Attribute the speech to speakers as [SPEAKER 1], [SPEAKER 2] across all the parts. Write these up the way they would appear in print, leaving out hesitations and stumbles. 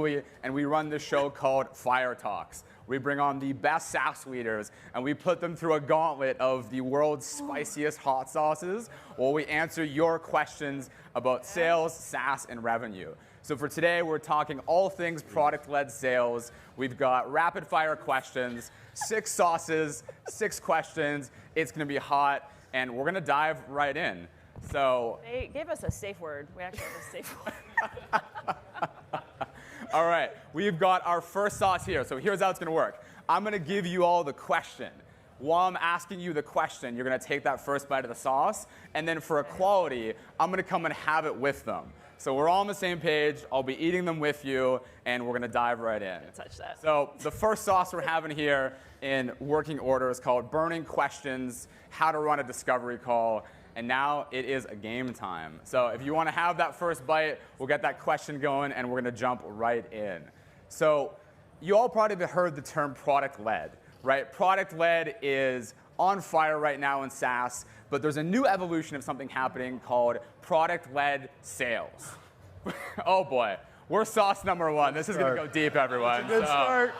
[SPEAKER 1] and we run this show called Fire Talks. We bring on the best SaaS leaders, and we put them through a gauntlet of the world's spiciest hot sauces, while we answer your questions about sales, SaaS, and revenue. So for today, we're talking all things product-led sales. We've got rapid-fire questions, 6 sauces, 6 questions. It's going to be hot, and we're going to dive right in. So
[SPEAKER 2] they gave us a safe word. We actually have a safe word.
[SPEAKER 1] All right, we've got our first sauce here. So here's how it's going to work. I'm going to give you all the question. While I'm asking you the question, you're going to take that first bite of the sauce, and then for equality, I'm going to come and have it with them. So we're all on the same page. I'll be eating them with you, and we're going to dive right in.
[SPEAKER 2] Touch that.
[SPEAKER 1] So the first sauce we're having here in working order is called Burning Questions, How to Run a Discovery Call. And now it is a game time. So if you want to have that first bite, we'll get that question going, and we're going to jump right in. So you all probably have heard the term product-led, right? Product-led is on fire right now in SaaS, but there's a new evolution of something happening called product-led sales. Oh boy, we're sauce number 1. This is going to go deep, everyone.
[SPEAKER 3] Good start.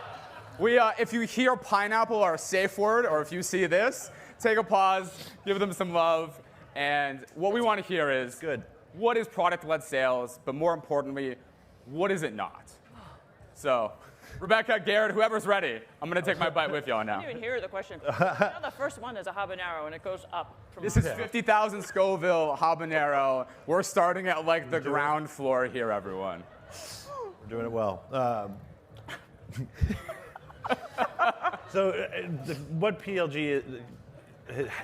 [SPEAKER 1] If you hear pineapple or a safe word, or if you see this, take a pause, give them some love. And what we want to hear is,
[SPEAKER 3] good.
[SPEAKER 1] What is product-led sales, but more importantly, what is it not? So, Rebecca, Garrett, whoever's ready, I'm going to take my bite with y'all now.
[SPEAKER 2] I didn't even hear the question. The first one is a habanero, and it goes up.
[SPEAKER 1] This is 50,000 Scoville habanero. We're starting at like the ground floor here, everyone.
[SPEAKER 3] We're doing it well. So, what PLG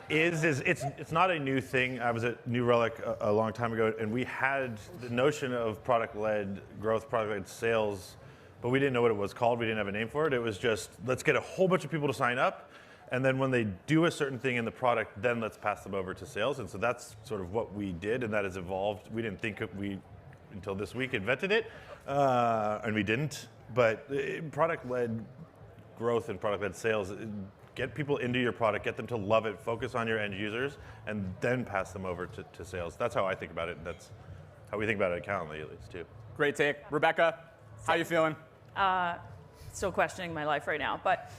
[SPEAKER 3] is it's not a new thing. I was at New Relic a long time ago, and we had the notion of product-led growth, product-led sales, but we didn't know what it was called. We didn't have a name for it. It was just, let's get a whole bunch of people to sign up, and then when they do a certain thing in the product, then let's pass them over to sales. And so that's sort of what we did, and that has evolved. We didn't think we, until this week, invented it, and we didn't. But product-led growth and product-led sales, get people into your product, get them to love it, focus on your end users, and then pass them over to sales. That's how I think about it, and that's how we think about it at Calendly, at least, too.
[SPEAKER 1] Great take. Rebecca, how you feeling?
[SPEAKER 2] Still questioning my life right now, but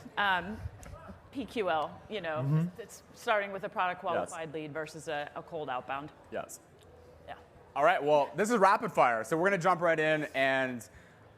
[SPEAKER 2] PQL, it's starting with a product qualified lead versus a cold outbound.
[SPEAKER 1] Yes.
[SPEAKER 2] Yeah.
[SPEAKER 1] All right, well, this is rapid fire, so we're going to jump right in, and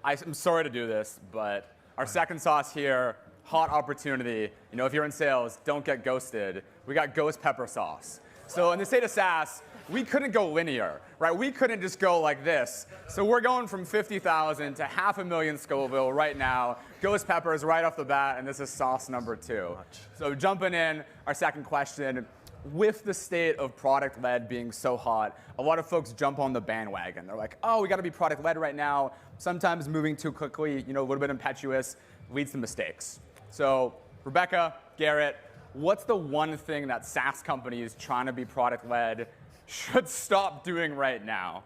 [SPEAKER 1] I'm sorry to do this, but our second sauce here, hot opportunity. If you're in sales, don't get ghosted. We got ghost pepper sauce. So in the state of SaaS, we couldn't go linear, right? We couldn't just go like this. So we're going from 50,000 to 500,000 Scoville right now. Ghost peppers right off the bat, and this is sauce number 2. So jumping in, our second question. With the state of product-led being so hot, a lot of folks jump on the bandwagon. They're like, oh, we got to be product-led right now. Sometimes moving too quickly, a little bit impetuous, leads to mistakes. So, Rebecca, Garrett, what's the one thing that SaaS companies trying to be product-led should stop doing right now?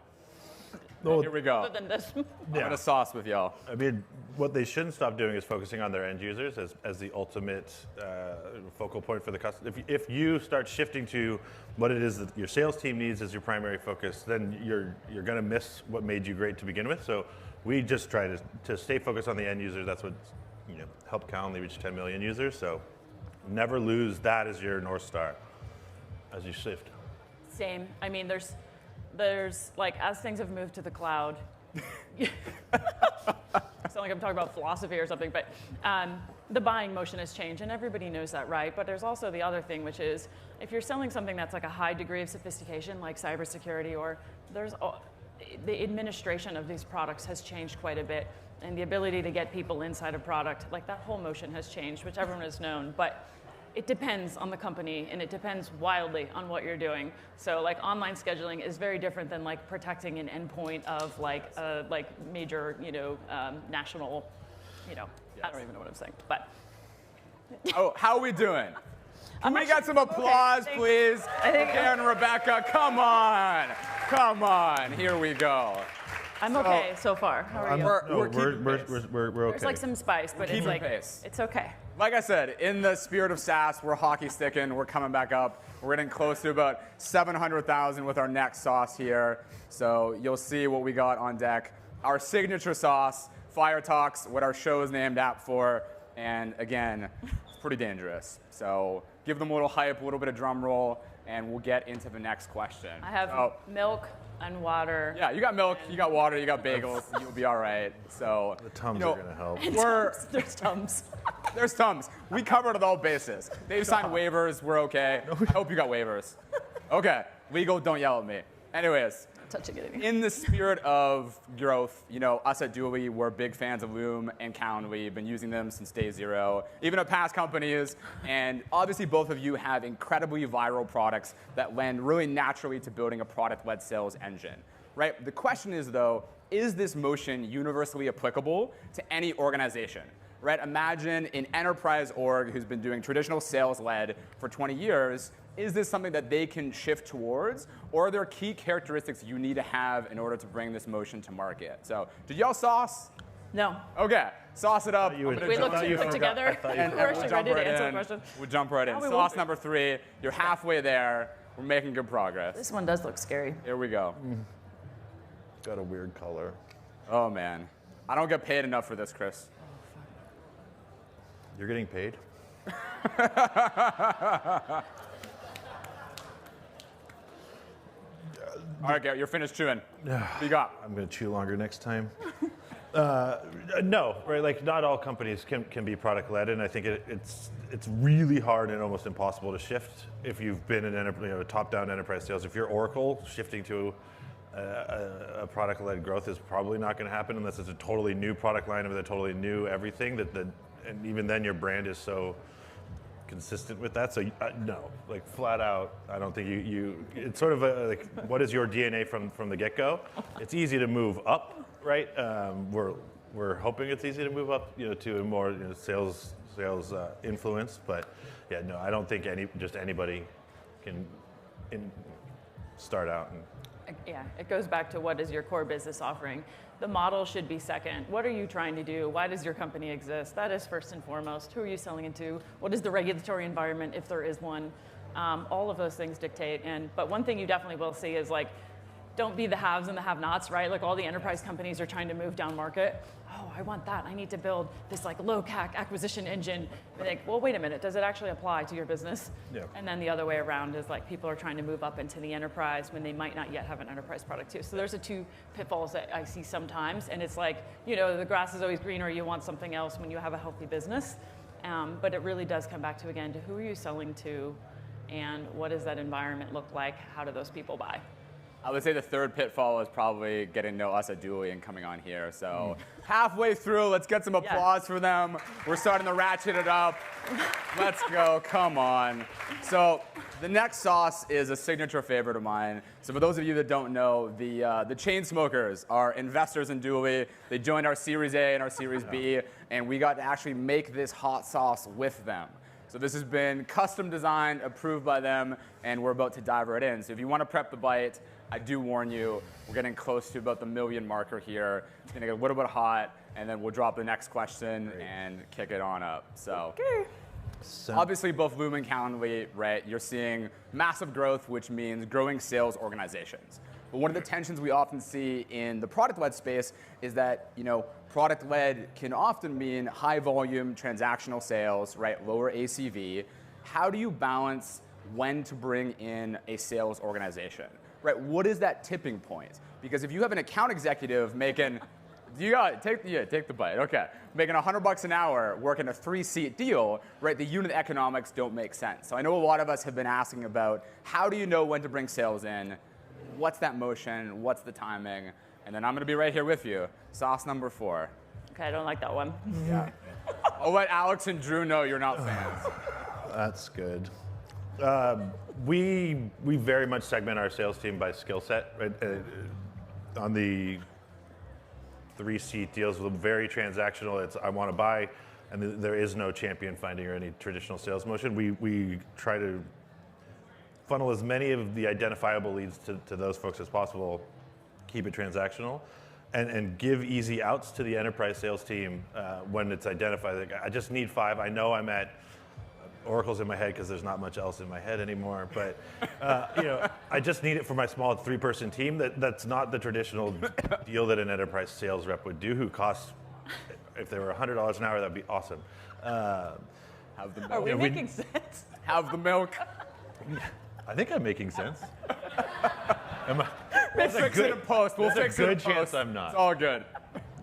[SPEAKER 1] Here we go.
[SPEAKER 2] Other than this.
[SPEAKER 1] I'm going to sauce with y'all.
[SPEAKER 3] I mean, what they shouldn't stop doing is focusing on their end users as the ultimate focal point for the customer. If you start shifting to what it is that your sales team needs as your primary focus, then you're going to miss what made you great to begin with. So we just try to stay focused on the end user. That's what helped Calendly reach 10 million users. So never lose that as your North Star as you shift.
[SPEAKER 2] Same. I mean, there's like, as things have moved to the cloud, I sound like I'm talking about philosophy or something, but the buying motion has changed, and everybody knows that, right? But there's also the other thing, which is if you're selling something that's like a high degree of sophistication, like cybersecurity, or the administration of these products has changed quite a bit, and the ability to get people inside a product, like that whole motion has changed, which everyone has known. But it depends on the company, and it depends wildly on what you're doing. So like online scheduling is very different than like protecting an endpoint of like major, national,
[SPEAKER 1] Yes.
[SPEAKER 2] I don't even know what I'm saying, but.
[SPEAKER 1] Oh, how are we doing? Can we get some applause,
[SPEAKER 2] okay,
[SPEAKER 1] please? Karen and Rebecca, come on, here we go.
[SPEAKER 2] I'm okay so far. How are you?
[SPEAKER 1] We're keeping pace.
[SPEAKER 3] We're okay.
[SPEAKER 2] There's like some spice, but it's like,
[SPEAKER 1] pace.
[SPEAKER 2] it's okay.
[SPEAKER 1] Like I said, in the spirit of SaaS, we're hockey sticking. We're coming back up. We're getting close to about 700,000 with our next sauce here. So you'll see what we got on deck. Our signature sauce Fire Talk's what our show is named for, and again, it's pretty dangerous. So give them a little hype, a little bit of drum roll, and we'll get into the next question.
[SPEAKER 2] I have milk and water.
[SPEAKER 1] Yeah, you got milk, you got water, you got bagels, you'll be all right. So
[SPEAKER 3] The Tums are going to help.
[SPEAKER 2] There's Tums.
[SPEAKER 1] There's Tums. We covered all bases. They've signed waivers, we're okay. I hope you got waivers. Okay, legal, don't yell at me. Anyways,
[SPEAKER 2] Touching it again.
[SPEAKER 1] in the spirit of growth, us at Dually, we're big fans of Loom and Calendly. We've been using them since day zero, even at past companies. And obviously, both of you have incredibly viral products that lend really naturally to building a product-led sales engine, right? The question is, though, is this motion universally applicable to any organization? Right? Imagine an enterprise org who's been doing traditional sales-led for 20 years. Is this something that they can shift towards, or are there key characteristics you need to have in order to bring this motion to market? So, did y'all sauce?
[SPEAKER 2] No.
[SPEAKER 1] Okay, sauce it up.
[SPEAKER 2] We looked put together. We're actually ready to answer the question.
[SPEAKER 1] We'll jump right in. Sauce number 3. You're halfway there. We're making good progress.
[SPEAKER 2] This one does look scary.
[SPEAKER 1] Here we go.
[SPEAKER 3] Got a weird color.
[SPEAKER 1] Oh man, I don't get paid enough for this, Chris.
[SPEAKER 3] You're getting paid?
[SPEAKER 1] All right, Garrett, you're finished chewing. What you got?
[SPEAKER 3] I'm going to chew longer next time. No, right? Like, not all companies can be product-led, and I think it's really hard and almost impossible to shift if you've been in a top-down enterprise sales. If you're Oracle, shifting to a product-led growth is probably not going to happen unless it's a totally new product line with a totally new everything. And even then, your brand is so consistent with that. So no, like flat out, I don't think you. It's sort of like, what is your DNA from the get-go? It's easy to move up, right? We're hoping it's easy to move up, to a more sales influence. But yeah, no, I don't think anybody can start out and.
[SPEAKER 2] Yeah, it goes back to what is your core business offering. The model should be second. What are you trying to do? Why does your company exist? That is first and foremost. Who are you selling into? What is the regulatory environment, if there is one? All of those things dictate. But one thing you definitely will see is don't be the haves and the have-nots, right? Like all the enterprise companies are trying to move down market. Oh, I want that. I need to build this low CAC acquisition engine. And well, wait a minute. Does it actually apply to your business? Yeah. And then the other way around is people are trying to move up into the enterprise when they might not yet have an enterprise product too. So there's the two pitfalls that I see sometimes. And it's the grass is always greener. You want something else when you have a healthy business. But it really does come back to, again, to who are you selling to and what does that environment look like? How do those people buy?
[SPEAKER 1] I would say the third pitfall is probably getting to know us at Dually and coming on here. So halfway through, let's get some applause for them. We're starting to ratchet it up. Let's go, come on. So the next sauce is a signature favorite of mine. So for those of you that don't know, the chain smokers are investors in Dually. They joined our Series A and our Series B, and we got to actually make this hot sauce with them. So this has been custom designed, approved by them, and we're about to dive right in. So if you want to prep the bite, I do warn you, we're getting close to about the 1 million marker here. It's gonna get a little bit hot, and then we'll drop the next question and kick it on up. So, obviously both Loom and Calendly, right, you're seeing massive growth, which means growing sales organizations. But one of the tensions we often see in the product-led space is that, product-led can often mean high volume transactional sales, right, lower ACV. How do you balance when to bring in a sales organization? Right, what is that tipping point? Because if you have an account executive making, take the bite, okay, making $100 an hour, working a 3-seat deal, right, the unit economics don't make sense. So I know a lot of us have been asking about how do you know when to bring sales in? What's that motion? What's the timing? And then I'm gonna be right here with you. Sauce number 4.
[SPEAKER 2] Okay, I don't like that one.
[SPEAKER 1] Yeah. I'll let Alex and Drew know you're not fans.
[SPEAKER 3] That's good. We very much segment our sales team by skill set. Right? On the 3-seat deals, very transactional. It's I want to buy, and there is no champion finding or any traditional sales motion. We try to funnel as many of the identifiable leads to those folks as possible, keep it transactional, and give easy outs to the enterprise sales team when it's identified. Like, I just need 5. I know I'm at Oracle's in my head because there's not much else in my head anymore. But I just need it for my small 3-person team. That's not the traditional deal that an enterprise sales rep would do, who costs If they were $100 an hour, that'd be awesome.
[SPEAKER 1] Have the
[SPEAKER 2] Are
[SPEAKER 1] milk.
[SPEAKER 2] we making sense?
[SPEAKER 1] Have the milk.
[SPEAKER 3] I think I'm making sense.
[SPEAKER 1] We'll fix it in post. We'll fix it in
[SPEAKER 3] good
[SPEAKER 1] post.
[SPEAKER 3] chance I'm not.
[SPEAKER 1] It's all good.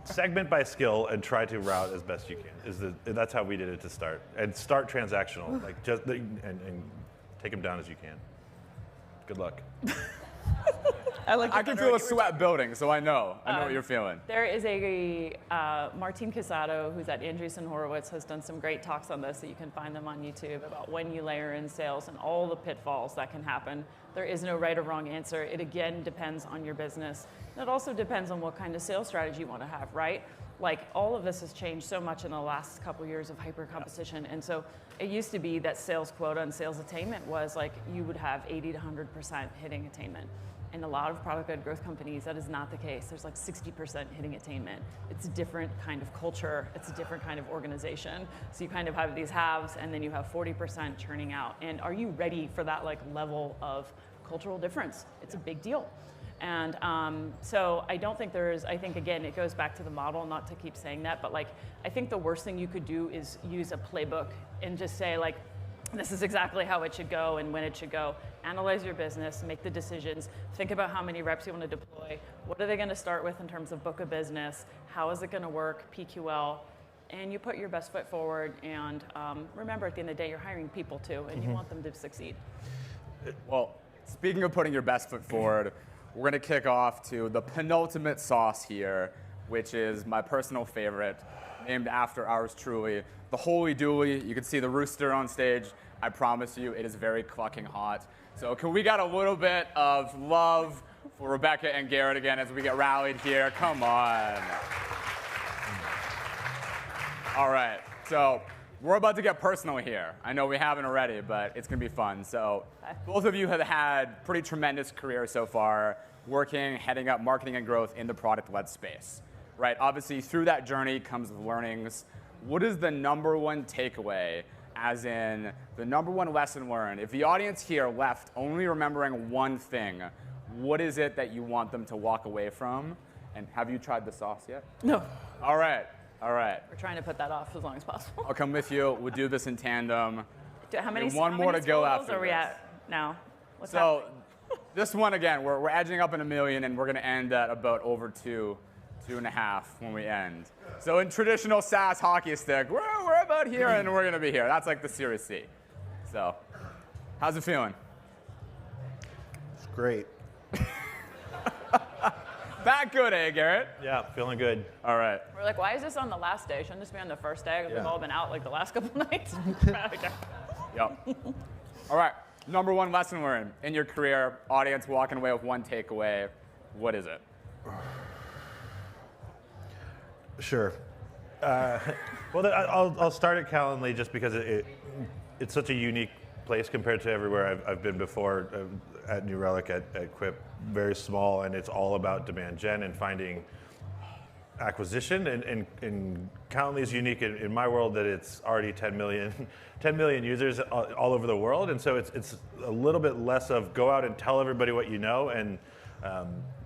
[SPEAKER 3] Segment by skill and try to route as best you can. That's how we did it to start. And start transactional, like and take them down as you can. Good luck.
[SPEAKER 1] I can feel a sweat building, so I know what you're feeling.
[SPEAKER 2] There is a Martin Casado, who's at Andreessen Horowitz, has done some great talks on this, so you can find them on YouTube, about when you layer in sales and all the pitfalls that can happen. There is no right or wrong answer. It again depends on your business. And it also depends on what kind of sales strategy you want to have, right? Like, all of this has changed so much in the last couple years of hyper competition. And so it used to be that sales quota and sales attainment was like you would have 80 to 100% hitting attainment. In a lot of product-led growth companies, that is not the case. There's like 60% hitting attainment. It's a different kind of culture. It's a different kind of organization. So you kind of have these halves, and then you have 40% churning out. And are you ready for that like level of cultural difference? It's a big deal. And so I don't think there is, I think again, it goes back to the model, not to keep saying that, but like, I think the worst thing you could do is use a playbook and just say like, this is exactly how it should go and when it should go. Analyze your business, make the decisions, think about how many reps you want to deploy, what are they going to start with in terms of book of business, how is it going to work, PQL, and you put your best foot forward, and remember at the end of the day, you're hiring people too, and you want them to succeed.
[SPEAKER 1] Well, speaking of putting your best foot forward, we're going to kick off to the penultimate sauce here, which is my personal favorite, named after ours truly, the Holy Dooly. You can see the rooster on stage. I promise you, it is very clucking hot. So can we get a little bit of love for Rebecca and Garrett again as we get rallied here? Come on. All right, so we're about to get personal here. I know we haven't already, but it's going to be fun. So both of you have had pretty tremendous careers so far, working, heading up marketing and growth in the product-led space, right? Obviously, through that journey comes learnings. What is the number one takeaway, as in the number one lesson learned? If the audience here left only remembering one thing, what is it that you want them to walk away from? And have you tried the sauce yet?
[SPEAKER 2] No.
[SPEAKER 1] All right. All right.
[SPEAKER 2] We're trying to put that off as long as possible.
[SPEAKER 1] I'll come with you. We'll do this in tandem.
[SPEAKER 2] How many,
[SPEAKER 1] one more to go after
[SPEAKER 2] are we
[SPEAKER 1] this.
[SPEAKER 2] at now? What's
[SPEAKER 1] So this one, again, we're edging up in 1 million, and we're going to end at about over 2.5 when we end. So in traditional SaaS hockey stick, we're about here, and we're going to be here. That's like the Series C. So how's it feeling?
[SPEAKER 4] It's great.
[SPEAKER 1] That good, eh, Garrett?
[SPEAKER 3] Yeah, feeling good.
[SPEAKER 1] All right.
[SPEAKER 2] We're like, why is this on the last day? Shouldn't this be on the first day? We've all been out like the last couple nights.
[SPEAKER 1] Yep. All right. Number one lesson learned in your career, audience walking away with one takeaway. What is it?
[SPEAKER 3] Sure. Well, I'll start at Calendly just because it's such a unique place compared to everywhere I've been before. At New Relic, at Quip, very small, and it's all about demand gen and finding acquisition. And Calendly is unique in my world that it's already 10 million users all over the world, and so it's a little bit less of go out and tell everybody what you know and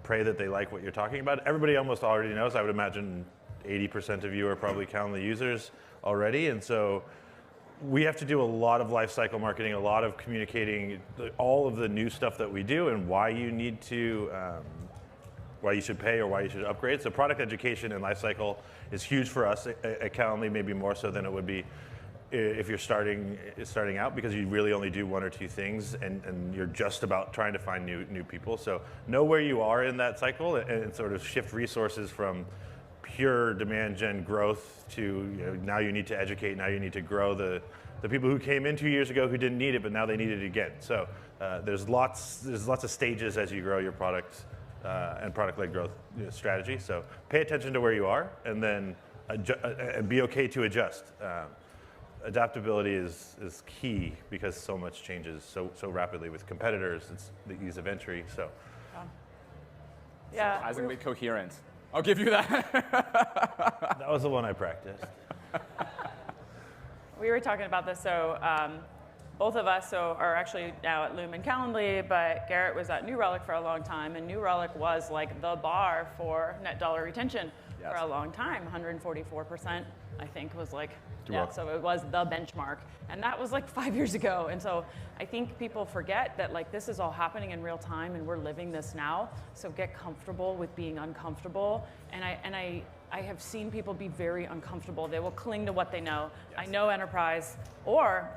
[SPEAKER 3] pray that they like what you're talking about. Everybody almost already knows. I would imagine 80% of you are probably Calendly users already, and so we have to do a lot of life cycle marketing, a lot of communicating all of the new stuff that we do and why you need to, why you should pay or why you should upgrade. So product education and life cycle is huge for us at Calendly, maybe more so than it would be if you're starting out, because you really only do one or two things and you're just about trying to find new people. So know where you are in that cycle and sort of shift resources from pure demand gen growth to now you need to educate, now you need to grow the people who came in 2 years ago who didn't need it, but now they need it again. So there's lots of stages as you grow your product and product-led growth strategy. So pay attention to where you are and then and be okay to adjust. Adaptability is key because so much changes so rapidly with competitors. It's the ease of entry. So
[SPEAKER 2] Yeah.
[SPEAKER 1] Surprisingly coherent. I'll give you that.
[SPEAKER 3] that was the one I practiced.
[SPEAKER 2] We were talking about this, so both of us are actually now at Loom and Calendly, but Garrett was at New Relic for a long time, and New Relic was like the bar for net dollar retention. for a long time. 144%, I think, was like,
[SPEAKER 3] You're
[SPEAKER 2] yeah,
[SPEAKER 3] welcome.
[SPEAKER 2] so it was the benchmark. And that was like 5 years ago. And so I think people forget that like this is all happening in real time and we're living this now. So get comfortable with being uncomfortable. And I have seen people be very uncomfortable. They will cling to what they know. Yes. I know enterprise, or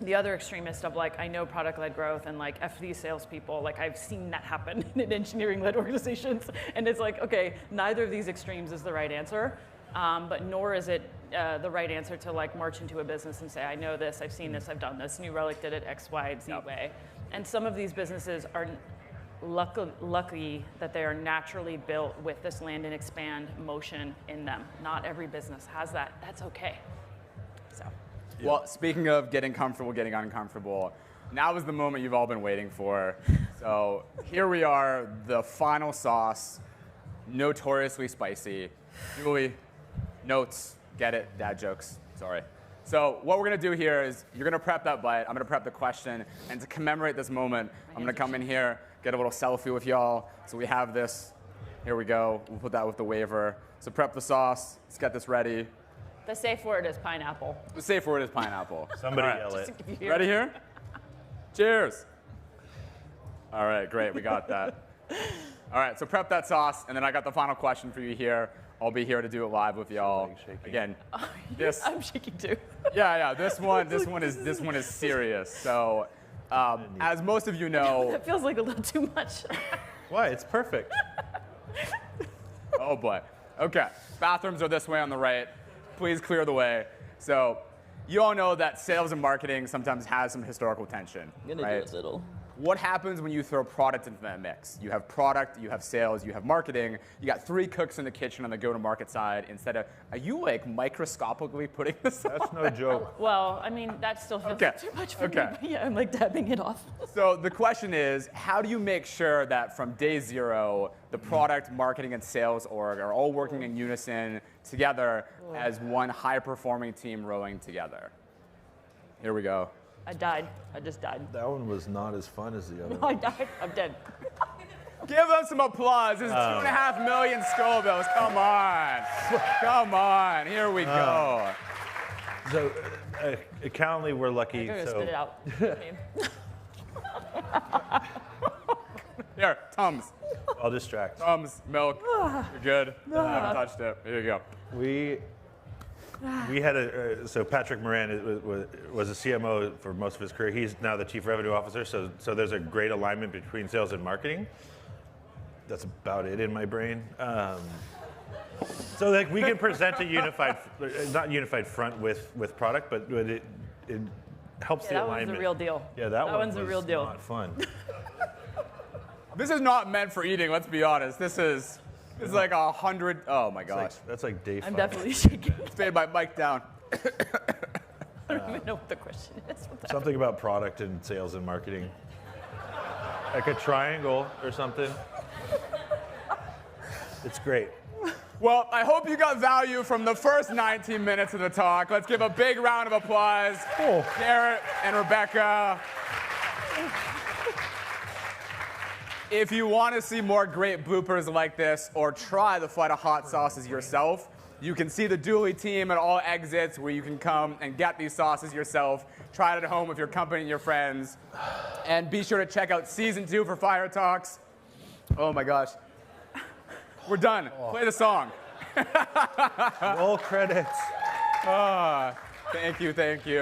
[SPEAKER 2] the other extremist of like, I know product-led growth and like F these salespeople. Like I've seen that happen in engineering-led organizations. And it's like, okay, neither of these extremes is the right answer, but nor is it the right answer to like march into a business and say, I know this, I've seen this, I've done this. New Relic did it X, Y, Z way. And some of these businesses are lucky that they are naturally built with this land and expand motion in them. Not every business has that. That's okay. So.
[SPEAKER 1] Well, speaking of getting comfortable, getting uncomfortable, now is the moment you've all been waiting for. So here we are, the final sauce, notoriously spicy. Julie, notes, get it, dad jokes, sorry. So what we're gonna do here is you're gonna prep that bite, I'm gonna prep the question, and to commemorate this moment, I'm gonna come in here, get a little selfie with y'all. So we have this, here we go, we'll put that with the waiver. So prep the sauce, let's get this ready.
[SPEAKER 2] The safe word is pineapple.
[SPEAKER 1] The safe word is pineapple.
[SPEAKER 3] Somebody
[SPEAKER 1] All right.
[SPEAKER 3] yell it.
[SPEAKER 1] Ready here? Cheers. All right, great, we got that. All right, so prep that sauce, and then I got the final question for you here. I'll be here to do it live with y'all. Again, this.
[SPEAKER 2] I'm shaking too.
[SPEAKER 1] Yeah, this one is serious. So, as most of you know,
[SPEAKER 2] That feels like a little too much.
[SPEAKER 3] Why? It's perfect.
[SPEAKER 1] oh boy. Okay, bathrooms are this way on the right. Please clear the way. So, you all know that sales and marketing sometimes has some historical tension,
[SPEAKER 5] I'm gonna
[SPEAKER 1] right?
[SPEAKER 5] do a little.
[SPEAKER 1] What happens when you throw product into that mix? You have product, you have sales, you have marketing. You got 3 cooks in the kitchen on the go-to-market side instead of, are you like microscopically putting this on?
[SPEAKER 3] That's no joke.
[SPEAKER 2] Well, I mean, that still feels
[SPEAKER 1] Okay,
[SPEAKER 2] too much for
[SPEAKER 1] okay.
[SPEAKER 2] me. But yeah, I'm like dabbing it off.
[SPEAKER 1] So the question is, how do you make sure that from day 0, the product, marketing, and sales org are all working in unison together as one high-performing team rowing together? Here we go.
[SPEAKER 2] I died. I just died.
[SPEAKER 4] That one was not as fun as the other
[SPEAKER 2] I
[SPEAKER 4] one.
[SPEAKER 2] died. I'm dead.
[SPEAKER 1] Give them some applause. This is 2.5 million Scovilles. Come on. Come on. Here we go.
[SPEAKER 3] So, at Calendly, we're lucky.
[SPEAKER 2] I'm gonna
[SPEAKER 3] So
[SPEAKER 2] spit it out.
[SPEAKER 1] Here, Tums.
[SPEAKER 3] I'll distract.
[SPEAKER 1] Tums, milk. You're good. I haven't touched it. Here you go.
[SPEAKER 3] We had so Patrick Moran was a CMO for most of his career. He's now the Chief Revenue Officer, so there's a great alignment between sales and marketing. That's about it in my brain. So like we can present a unified, not unified front with product, but it helps the
[SPEAKER 2] That
[SPEAKER 3] alignment.
[SPEAKER 2] one's the real deal.
[SPEAKER 3] Yeah, that
[SPEAKER 2] one's
[SPEAKER 3] was
[SPEAKER 2] the real deal.
[SPEAKER 3] not fun.
[SPEAKER 1] This is not meant for eating, let's be honest. This is like 100, oh my gosh.
[SPEAKER 3] That's like day 5.
[SPEAKER 2] I'm definitely shaking.
[SPEAKER 1] Fade my mic down.
[SPEAKER 2] I don't even know what the question is.
[SPEAKER 3] Something about product and sales and marketing. Like a triangle or something. It's great.
[SPEAKER 1] Well, I hope you got value from the first 19 minutes of the talk. Let's give a big round of applause.
[SPEAKER 3] Oh.
[SPEAKER 1] Garrett and Rebecca. If you want to see more great bloopers like this or try the flight of hot sauces yourself, you can see the Dooley team at all exits where you can come and get these sauces yourself. Try it at home with your company and your friends. And be sure to check out season 2 for Fire Talks. Oh my gosh. We're done. Play the song.
[SPEAKER 3] Roll credits.
[SPEAKER 1] Thank you, thank you.